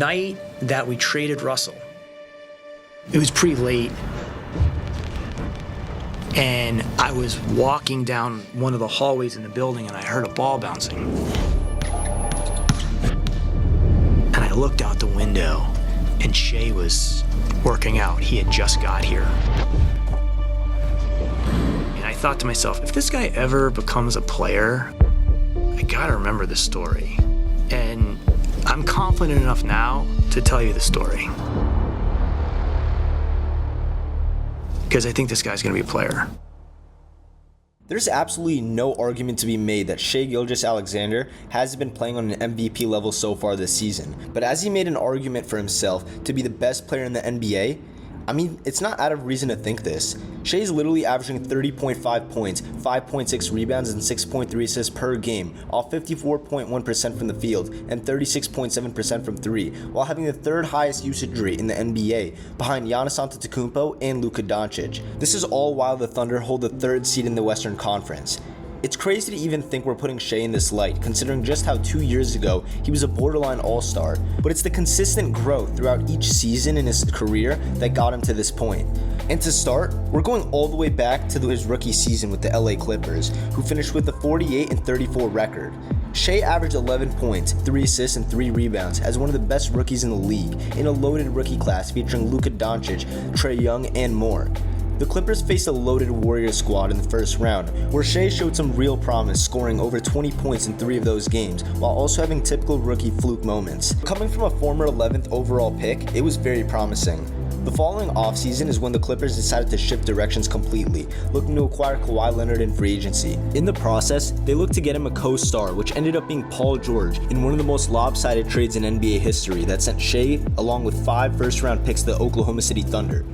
night that we traded Russell, it was pretty late, and I was walking down one of the hallways in the building and I heard a ball bouncing. And I looked out the window and Shai was working out. He had just got here. And I thought to myself, if this guy ever becomes a player, I gotta remember this story. And I'm confident enough now to tell you the story, because I think this guy's going to be a player. There's absolutely no argument to be made that Shai Gilgeous-Alexander hasn't been playing on an MVP level so far this season. But as he made an argument for himself to be the best player in the NBA, I mean, it's not out of reason to think this. Shai is literally averaging 30.5 points, 5.6 rebounds, and 6.3 assists per game, off 54.1% from the field and 36.7% from three, while having the third highest usage rate in the NBA, behind Giannis Antetokounmpo and Luka Doncic. This is all while the Thunder hold the third seed in the Western Conference. It's crazy to even think we're putting Shai in this light, considering just how 2 years ago he was a borderline all-star, but it's the consistent growth throughout each season in his career that got him to this point. And to start, we're going all the way back to his rookie season with the LA Clippers, who finished with a 48-34 record. Shai averaged 11 points, 3 assists, and 3 rebounds as one of the best rookies in the league in a loaded rookie class featuring Luka Doncic, Trae Young, and more. The Clippers faced a loaded Warriors squad in the first round, where Shai showed some real promise, scoring over 20 points in 3 of those games, while also having typical rookie fluke moments. Coming from a former 11th overall pick, it was very promising. The following offseason is when the Clippers decided to shift directions completely, looking to acquire Kawhi Leonard in free agency. In the process, they looked to get him a co-star, which ended up being Paul George, in one of the most lopsided trades in NBA history that sent Shai, along with 5 first-round picks, to the Oklahoma City Thunder.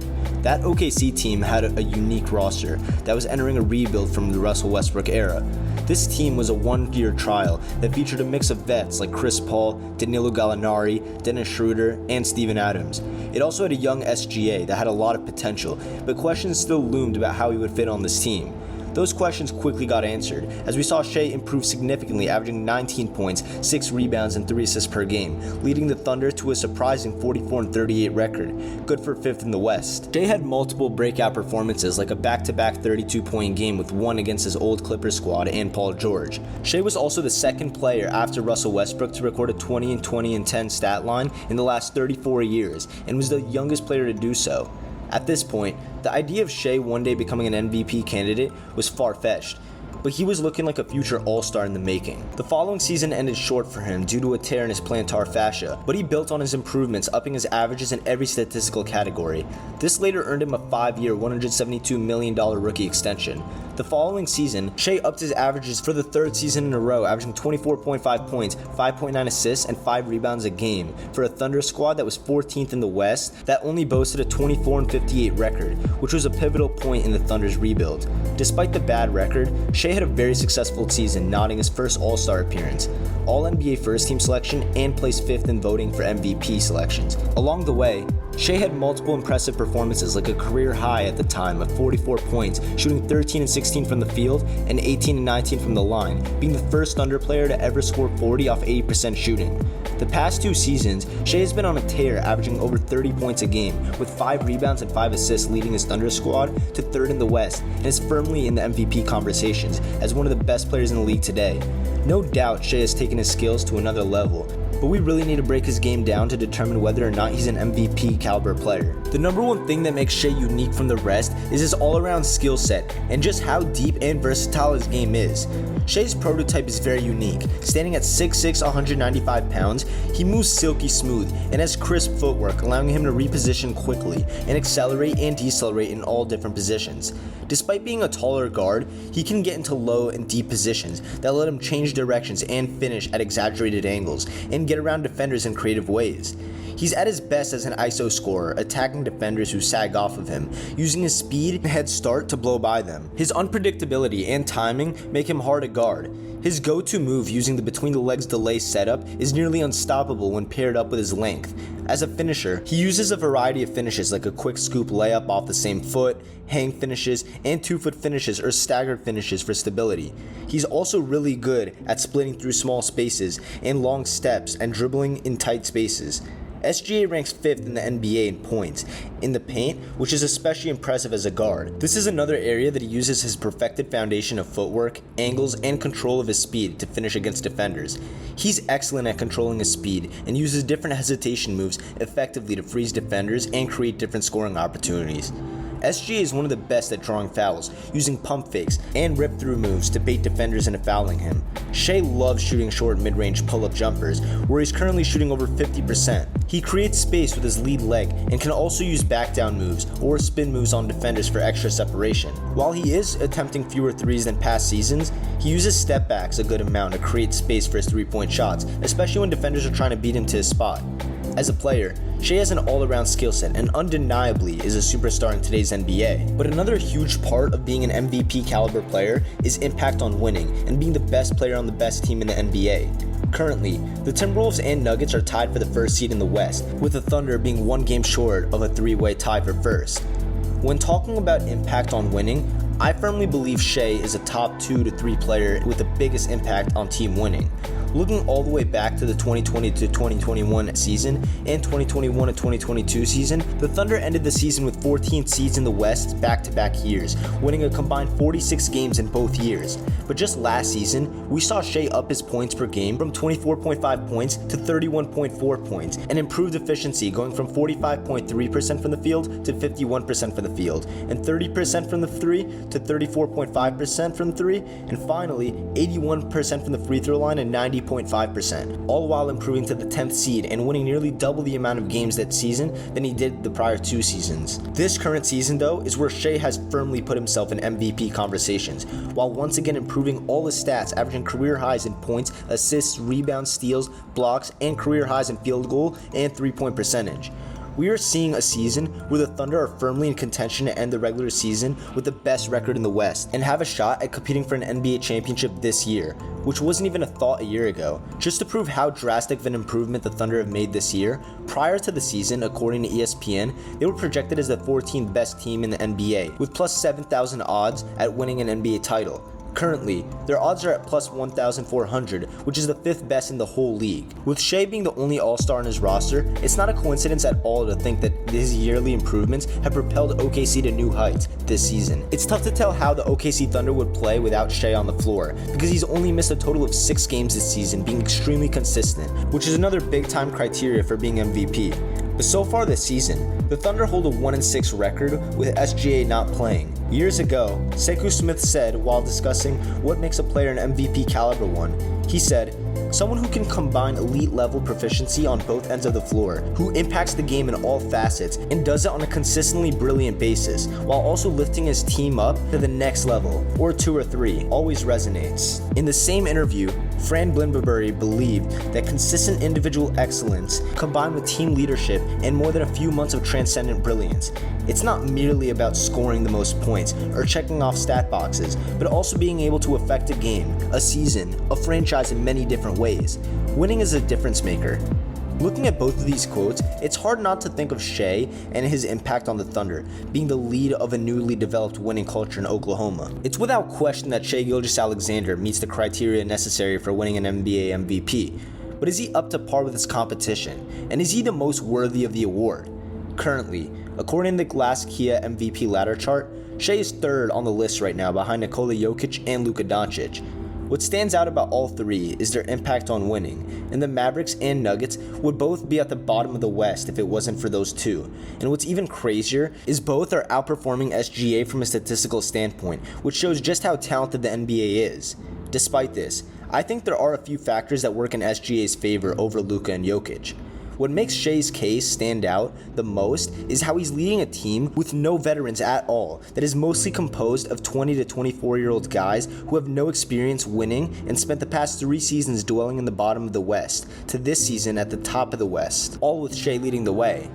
That OKC team had a unique roster that was entering a rebuild from the Russell Westbrook era. This team was a one-year trial that featured a mix of vets like Chris Paul, Danilo Gallinari, Dennis Schroeder, and Steven Adams. It also had a young SGA that had a lot of potential, but questions still loomed about how he would fit on this team. Those questions quickly got answered, as we saw Shai improve significantly, averaging 19 points, 6 rebounds, and 3 assists per game, leading the Thunder to a surprising 44-38 record, good for 5th in the West. Shai had multiple breakout performances, like a back-to-back 32-point game with one against his old Clippers squad and Paul George. Shai was also the second player after Russell Westbrook to record a 20-20-10 stat line in the last 34 years, and was the youngest player to do so. At this point, the idea of Shai one day becoming an MVP candidate was far-fetched, but he was looking like a future all-star in the making. The following season ended short for him due to a tear in his plantar fascia, but he built on his improvements, upping his averages in every statistical category. This later earned him a 5-year, $172 million rookie extension. The following season, Shai upped his averages for the 3rd season in a row, averaging 24.5 points, 5.9 assists, and 5 rebounds a game, for a Thunder squad that was 14th in the West that only boasted a 24-58 record, which was a pivotal point in the Thunder's rebuild. Despite the bad record, Shai had a very successful season, nodding his first All-Star appearance, All-NBA first-team selection, and placed 5th in voting for MVP selections. Along the way, Shai had multiple impressive performances, like a career high at the time of 44 points, shooting 13 and 16 from the field and 18 and 19 from the line, being the first Thunder player to ever score 40 off 80% shooting. The past 2 seasons, Shai has been on a tear, averaging over 30 points a game, with 5 rebounds and 5 assists, leading his Thunder squad to 3rd in the West, and is firmly in the MVP conversations as one of the best players in the league today. No doubt Shai has taken his skills to another level, but we really need to break his game down to determine whether or not he's an MVP caliber player. The number one thing that makes Shai unique from the rest is his all-around skill set and just how deep and versatile his game is. Shai's prototype is very unique. Standing at 6'6", 195 pounds, he moves silky smooth and has crisp footwork, allowing him to reposition quickly and accelerate and decelerate in all different positions. Despite being a taller guard, he can get into low and deep positions that let him change directions and finish at exaggerated angles and get around defenders in creative ways. He's at his best as an ISO scorer, attacking defenders who sag off of him, using his speed and head start to blow by them. His unpredictability and timing make him hard to guard. His go-to move using the between-the-legs delay setup is nearly unstoppable when paired up with his length. As a finisher, he uses a variety of finishes like a quick scoop layup off the same foot, hang finishes, and 2-foot finishes or staggered finishes for stability. He's also really good at splitting through small spaces and long steps and dribbling in tight spaces. SGA ranks 5th in the NBA in points in the paint, which is especially impressive as a guard. This is another area that he uses his perfected foundation of footwork, angles, and control of his speed to finish against defenders. He's excellent at controlling his speed and uses different hesitation moves effectively to freeze defenders and create different scoring opportunities. SGA is one of the best at drawing fouls, using pump fakes and rip-through moves to bait defenders into fouling him. Shai loves shooting short mid-range pull-up jumpers, where he's currently shooting over 50%. He creates space with his lead leg and can also use back-down moves or spin moves on defenders for extra separation. While he is attempting fewer threes than past seasons, he uses step-backs a good amount to create space for his three-point shots, especially when defenders are trying to beat him to his spot. As a player, Shai has an all-around skill set and undeniably is a superstar in today's NBA. But another huge part of being an MVP caliber player is impact on winning and being the best player on the best team in the NBA. Currently, the Timberwolves and Nuggets are tied for the first seed in the West, with the Thunder being one game short of a three-way tie for first. When talking about impact on winning, I firmly believe Shai is a top 2 to 3 player with the biggest impact on team winning. Looking all the way back to the 2020 to 2021 season and 2021 to 2022 season, the Thunder ended the season with 14 seeds in the West back-to-back years, winning a combined 46 games in both years. But just last season, we saw Shai up his points per game from 24.5 points to 31.4 points, and improved efficiency going from 45.3% from the field to 51% from the field, and 30% from the three to 34.5% from the three, and finally 81% from the free throw line and 90.5%, all while improving to the 10th seed and winning nearly double the amount of games that season than he did the prior 2 seasons. This current season, though, is where Shai has firmly put himself in MVP conversations, while once again improving all his stats, averaging career highs in points, assists, rebounds, steals, blocks, and career highs in field goal and three-point percentage. We are seeing a season where the Thunder are firmly in contention to end the regular season with the best record in the West and have a shot at competing for an NBA championship this year, which wasn't even a thought a year ago. Just to prove how drastic of an improvement the Thunder have made this year, prior to the season, according to ESPN, they were projected as the 14th best team in the NBA, with plus 7,000 odds at winning an NBA title. Currently, their odds are at plus 1,400, which is the 5th best in the whole league. With Shai being the only all-star on his roster, it's not a coincidence at all to think that his yearly improvements have propelled OKC to new heights this season. It's tough to tell how the OKC Thunder would play without Shai on the floor, because he's only missed a total of 6 games this season, being extremely consistent, which is another big-time criteria for being MVP. But so far this season, the Thunder hold a 1-6 record with SGA not playing. Years ago, Sekou Smith said while discussing what makes a player an MVP caliber one, he said, "Someone who can combine elite level proficiency on both ends of the floor, who impacts the game in all facets and does it on a consistently brilliant basis, while also lifting his team up to the next level, or 2 or 3, always resonates." In the same interview, Fran Blimberbury believed that consistent individual excellence combined with team leadership and more than a few months of transcendent brilliance. It's not merely about scoring the most points or checking off stat boxes, but also being able to affect a game, a season, a franchise in many different ways. Winning is a difference maker. Looking at both of these quotes, it's hard not to think of Shai and his impact on the Thunder, being the lead of a newly developed winning culture in Oklahoma. It's without question that Shai Gilgeous-Alexander meets the criteria necessary for winning an NBA MVP, but is he up to par with his competition, and is he the most worthy of the award? Currently, according to the Glass Kia MVP ladder chart, Shai is 3rd on the list right now behind Nikola Jokic and Luka Doncic. What stands out about all 3 is their impact on winning, and the Mavericks and Nuggets would both be at the bottom of the West if it wasn't for those 2. And what's even crazier is both are outperforming SGA from a statistical standpoint, which shows just how talented the NBA is. Despite this, I think there are a few factors that work in SGA's favor over Luka and Jokic. What makes Shai's case stand out the most is how he's leading a team with no veterans at all that is mostly composed of 20 to 24-year-old guys who have no experience winning and spent the past 3 seasons dwelling in the bottom of the West to this season at the top of the West, all with Shai leading the way.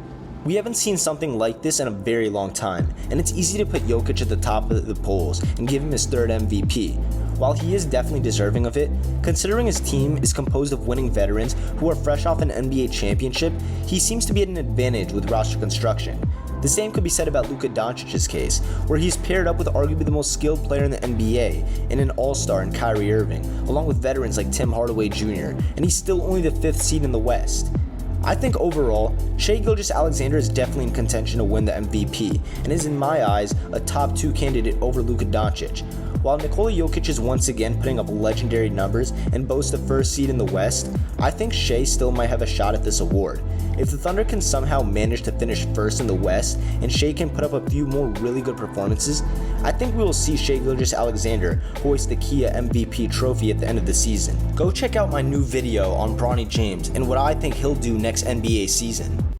We haven't seen something like this in a very long time, and it's easy to put Jokic at the top of the polls and give him his 3rd MVP. While he is definitely deserving of it, considering his team is composed of winning veterans who are fresh off an NBA championship, he seems to be at an advantage with roster construction. The same could be said about Luka Doncic's case, where he's paired up with arguably the most skilled player in the NBA and an all-star in Kyrie Irving, along with veterans like Tim Hardaway Jr., and he's still only the 5th seed in the West. I think overall, Shai Gilgeous-Alexander is definitely in contention to win the MVP and is in my eyes a top 2 candidate over Luka Doncic. While Nikola Jokic is once again putting up legendary numbers and boasts the first seed in the West, I think Shai still might have a shot at this award. If the Thunder can somehow manage to finish first in the West and Shai can put up a few more really good performances, I think we will see Shai Gilgeous-Alexander hoist the Kia MVP trophy at the end of the season. Go check out my new video on Bronny James and what I think he'll do next NBA season.